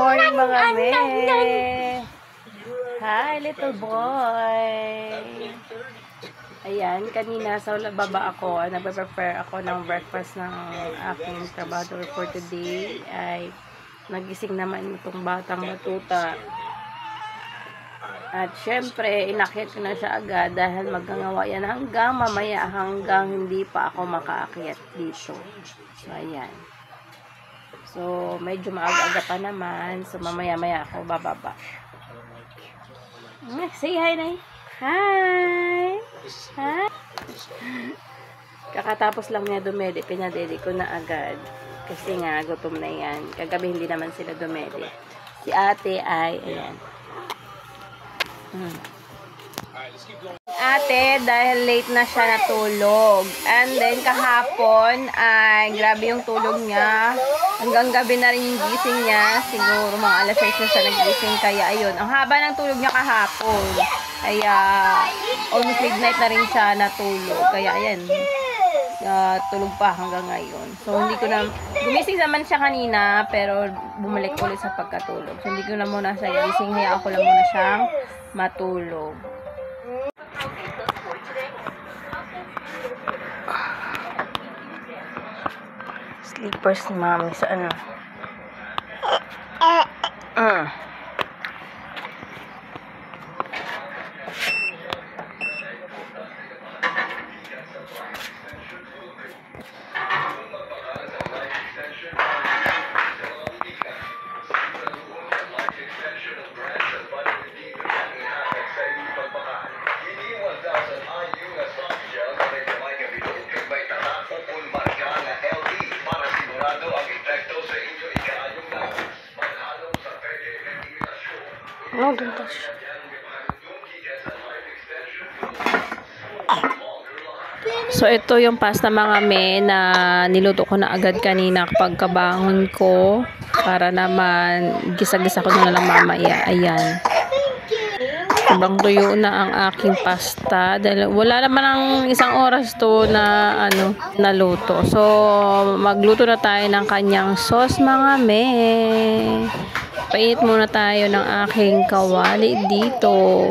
morning mga me. Hi little boy. Ayan, kanina sa baba ako, nagpe-prepare ako ng breakfast ng aking trabaho for today. Ay nagising naman itong batang batuta. At syempre, inakyat ko na siya agad dahil magngangawa yan hanggang mamaya, hanggang hindi pa ako makaakyat dito. So, ayan. So, medyo maaga-aga pa naman. So, mamaya-maya ako bababa. Say hi, Nay. Hi! Hi! Kakatapos lang niya dumedi. Pinadedi ko na agad. Kasi nga, gutom na yan. Kagabi hindi naman sila dumedi. Si ate ay, ayan. Ate, dahil late na siya natulog. And then, kahapon, ay, grabe yung tulog niya. Hanggang gabi na rin yung gising niya. Siguro, mga alas 6 na siya nagising. Kaya, ayun, ang haba ng tulog niya kahapon. Kaya, almost midnight na rin siya natulog. Kaya, ayan, tulog pa hanggang ngayon. So, hindi ko na, gumising naman siya kanina, pero bumalik ulit sa pagkatulog. So, hindi ko na muna siya gising. Hayaan ko lang muna siyang matulog. Slippers ni mami sa ano? No, don't touch. So, ito yung pasta mga me na niluto ko na agad kanina kapag kabangon ko. Para naman, gisa-gisa ko na lang mamaya. Ayan. Sobrang tuyo na ang aking pasta. Dahil wala naman ang isang oras to na naluto. So, magluto na tayo ng kanyang sauce mga me. Painit muna tayo ng aking kawali dito.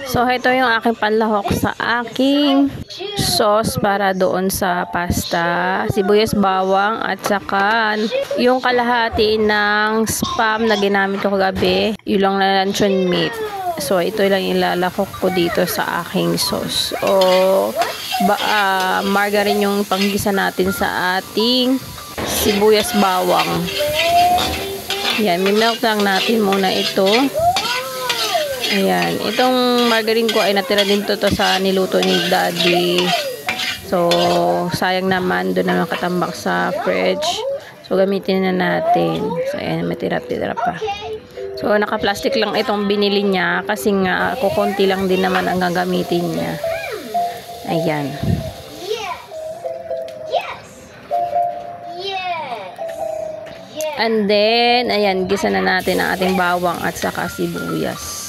So, ito yung aking panlahok sa aking sauce para doon sa pasta. Sibuyas, bawang, at saka yung kalahati ng spam na ginamit ko kagabi. Yung lang na luncheon meat. So, ito lang ilalahok ko dito sa aking sauce. O, margarine yung panggisa natin sa ating sibuyas, bawang. Yan, mimelt lang natin muna ito. Ayan, itong margarine ko ay natira din to sa niluto ni Daddy. So, sayang naman, doon naman katambak sa fridge. So, gamitin na natin. So, ayan, may tira-tira pa. So, naka-plastic lang itong binili niya kasi nga, kukunti lang din naman ang gagamitin niya. Ayan. And then, ayan, gisa na natin ang ating bawang at saka sibuyas.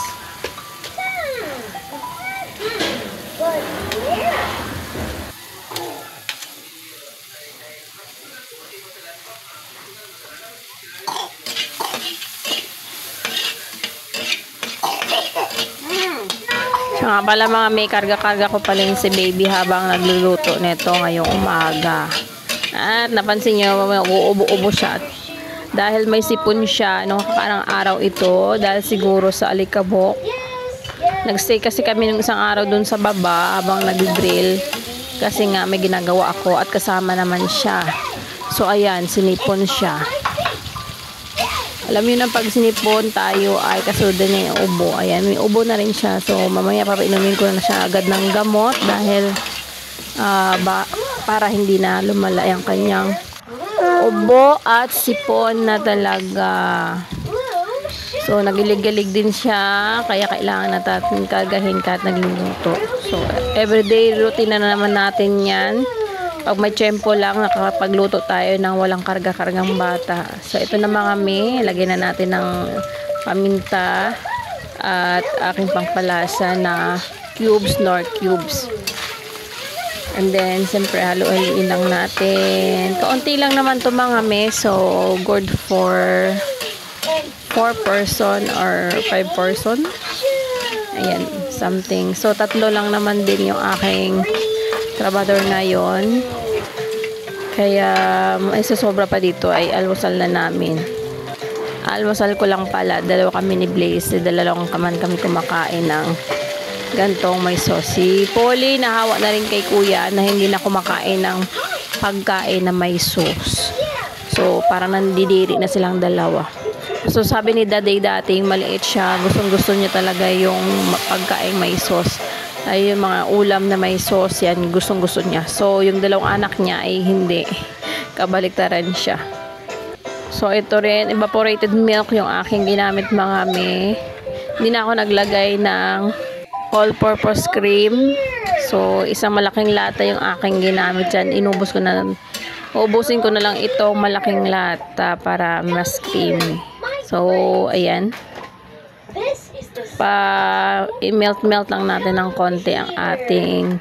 So nga pala mga may karga-karga ko pala si baby habang nagluluto nito ngayong umaga. At napansin nyo, uubo-ubo siya. Dahil may sipon siya nung kakarang araw ito, dahil siguro sa alikabok. Nagstay kasi kami nung isang araw dun sa baba habang nag-grill. Kasi nga may ginagawa ako at kasama naman siya. So ayan, sinipon siya. Alam niyo na pag sinipon tayo ay kasunod na yung ubo. Ayan, may ubo na rin siya. So mamaya papainumin ko na siya agad ng gamot dahil para hindi na lumala yung kanyang ubo at sipon na talaga. So, nagilig-gilig din siya. Kaya kailangan natin kagahin kahit nagluluto. So, everyday routine na naman natin yan. Pag may tiyempo lang, nakapagluto tayo ng walang karga-kargang bata. So, ito na mga me. Lagyan na natin ng paminta at aking pangpalasa na cubes, nor cubes. And then, siyempre, halo-haloin lang natin. Kaunti lang naman to mga me. So, good for 4 person or 5 person. Ayan, something. So, 3 lang naman din yung aking trabador ngayon. Kaya, ay sobra pa dito ay almusal na namin. Almusal ko lang pala. 2 kami ni Blaze. 2 kami kumakain ng gantong may sauce. Si Polly, nahawa na rin kay kuya na hindi na kumakain ng pagkain na may sauce. So, parang nandidiri na silang dalawa. So, sabi ni Daday dating maliit siya. Gustong-gusto niya talaga yung pagkain may sauce. Ay, yung mga ulam na may sauce, yan, gustong-gusto niya. So, yung 2 anak niya ay hindi. Kabaliktaran siya. So, ito rin, evaporated milk yung aking ginamit mga me. Hindi na ako naglagay ng all-purpose cream. So, isang malaking lata yung aking ginamit dyan. Uubusin ko na lang itong malaking lata para mas creamy. So, ayan. I-melt lang natin ng konti ang ating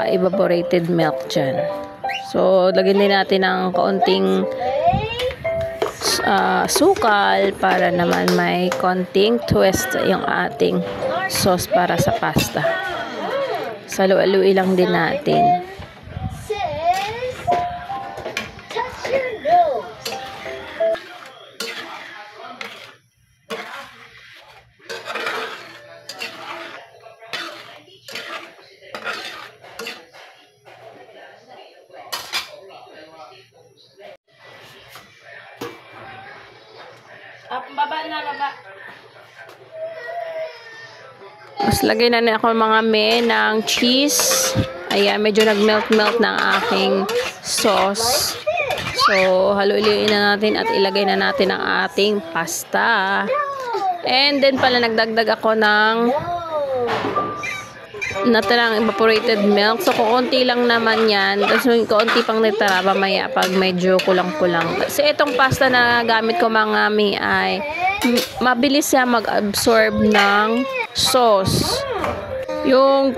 evaporated milk dyan. So, lagyan din natin ng kaunting sukal para naman may konting twist yung ating sauce para sa pasta. Salu-alui lang din natin. Baba na, baba. Mas lagay na ako mga me ng cheese. Ayan, medyo nag-melt ng aking sauce. So, haluin na natin at ilagay na natin ang ating pasta. And then pala nagdagdag ako ng natirang evaporated milk. So, kukunti lang naman yan. Tapos, kukunti pang natira mamaya pag medyo kulang-kulang. Kasi itong pasta na gamit ko mga mi ay mabilis siya mag-absorb ng sauce. Yung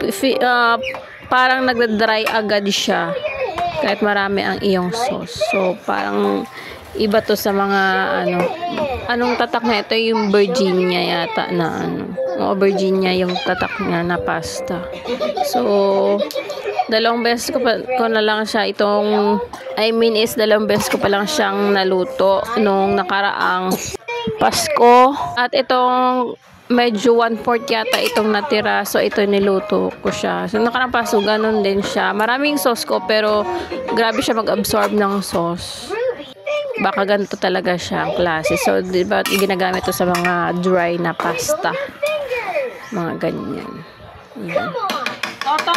parang nagda-dry agad siya kahit marami ang iyong sauce. So, parang iba to sa mga anong tatak na ito, yung Virginia yata na Virginia yung tatak niya na pasta. So, 2 beses ko na lang siya itong, is 2 beses ko pa lang siyang naluto nung nakaraang Pasko. At itong medyo 1/4 yata itong natira. So, ito niluto ko siya. So, nakaraang Pasko, ganun din siya. Maraming sauce ko, pero grabe siya mag-absorb ng sauce. Baka ganito talaga siya ang klase. So, diba, ginagamit to sa mga dry na pasta. Mga ganyan. Ayan. Toto!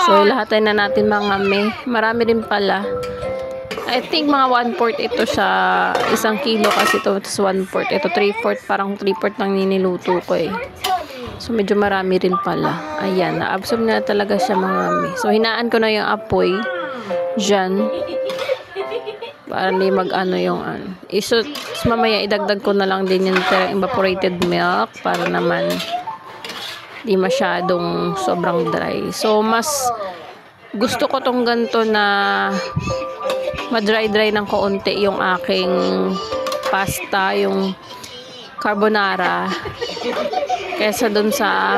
So, lahat na natin mga me. Marami din pala. I think mga 1/4 ito sa 1 kilo kasi ito. Tapos 1/4. Ito 3/4. Parang 3/4 lang niniluto ko eh. So, medyo marami rin pala. Ayan. Na-absorb na talaga siya mga me. So, hinaan ko na yung apoy. Diyan. Para hindi mag-ano yung So, mamaya idagdag ko na lang din yung evaporated milk para naman di masyadong sobrang dry. So, mas gusto ko tong ganito na ma-dry-dry ng kaunti yung aking pasta, yung carbonara, kesa dun sa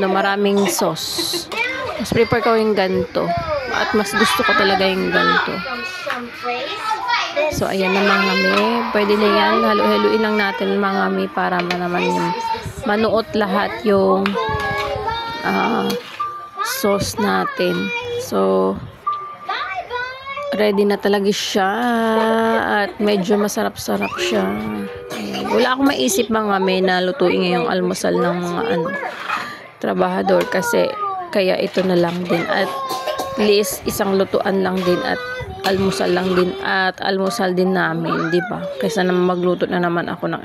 maraming sauce. Mas prefer ko yung ganito. At mas gusto ko talaga yung ganito. So, ayan na mga mi. Pwede na yan. Halu-haluin lang natin mga mi para naman yung manuot lahat yung sauce natin. So, ready na talaga siya. At medyo masarap-sarap siya. Ayan. Wala akong maisip mga mi na lutuin ngayong almusal ng mga trabahador. Kasi, kaya ito na lang din. At least, isang lutuan lang din at almusal lang din at almusal din namin, di ba? Kaysa naman magluto na naman ako ng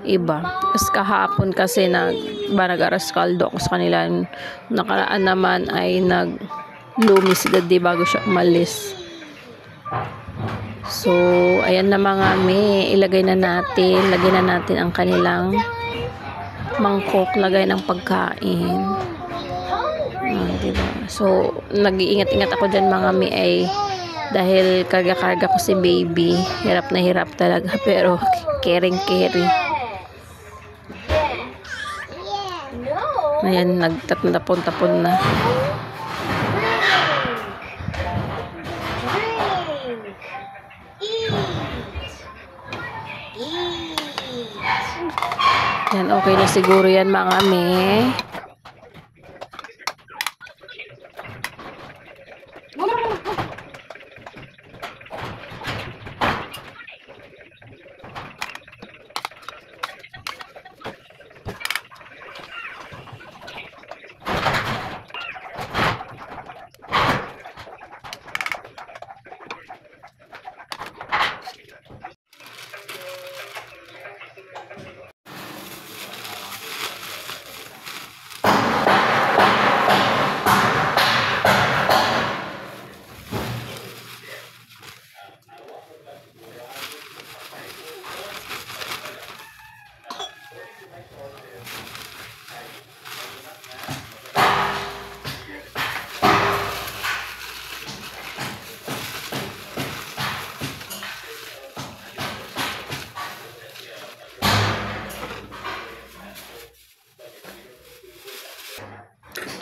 iba. Tapos kahapon kasi nag-aras kaldo ako sa kanila. Nakaraan naman ay nag-lumis di bago siya umalis. So, ayan na mga me. Ilagay na natin. Lagyan na natin ang kanilang mangkok. Lagay ng pagkain. Diba? So, nag-iingat-ingat ako dyan mga mi ay dahil karga-karga ko si baby. Hirap na hirap talaga pero caring-carry. Ayan, nagtatapon-tapon na. Yan, okay na siguro yan mga me.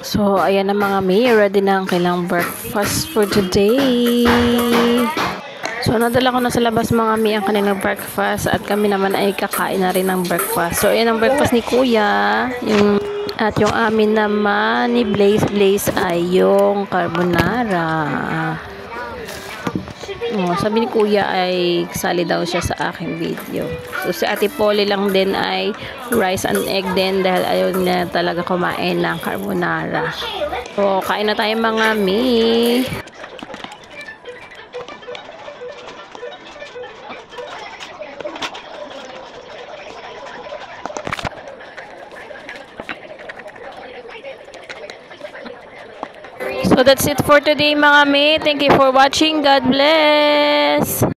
So, ayan na mga may, ready na ang kailang breakfast for today. So, nadala ko na sa labas mga may ang kanilang breakfast at kami naman ay kakain na rin ng breakfast. So, ayan ang breakfast ni Kuya. At yung amin naman ni Blaze ay yung carbonara. Sabi ni Kuya ay sali daw siya sa aking video. So si Ate Polly lang din ay rice and egg din dahil ayaw niya talaga kumain ng carbonara. So kain na tayo mga mi. So that's it for today mga mi. Thank you for watching. God bless.